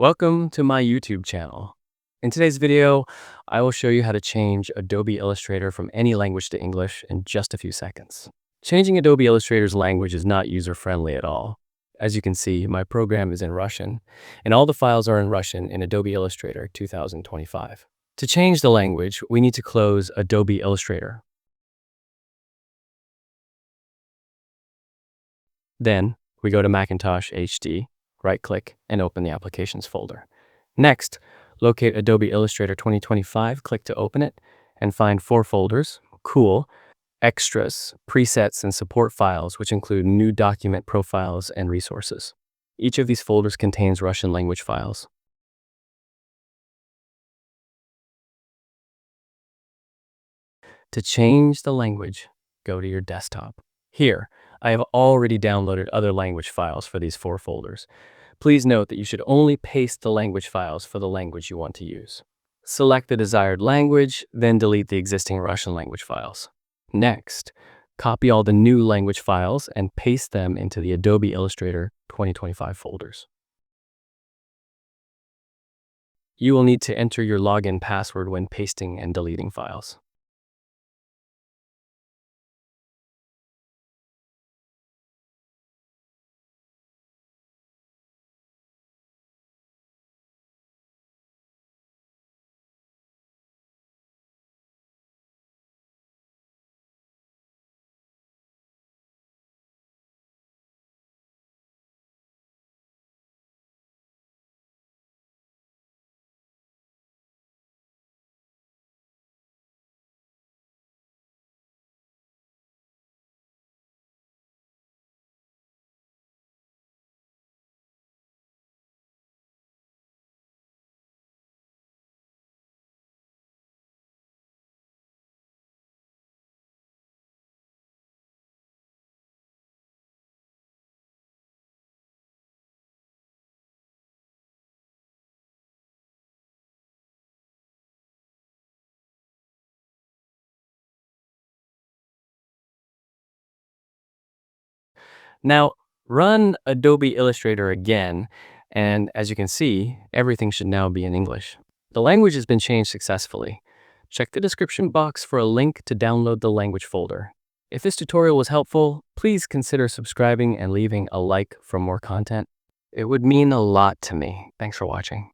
Welcome to my YouTube channel. In today's video, I will show you how to change Adobe Illustrator from any language to English in just a few seconds. Changing Adobe Illustrator's language is not user-friendly at all. As you can see, my program is in Russian, and all the files are in Russian in Adobe Illustrator 2025. To change the language, we need to close Adobe Illustrator. Then, we go to Macintosh HD, right-click, and open the Applications folder. Next, locate Adobe Illustrator 2025, click to open it, and find 4 folders: Cool, Extras, Presets, and Support files, which include new document profiles and resources. Each of these folders contains Russian language files. To change the language, go to your desktop. Here, I have already downloaded other language files for these 4 folders. Please note that you should only paste the language files for the language you want to use. Select the desired language, then delete the existing Russian language files. Next, copy all the new language files and paste them into the Adobe Illustrator 2025 folders. You will need to enter your login password when pasting and deleting files. Now, run Adobe Illustrator again, and as you can see, everything should now be in English. The language has been changed successfully. Check the description box for a link to download the language folder. If this tutorial was helpful, please consider subscribing and leaving a like for more content. It would mean a lot to me. Thanks for watching.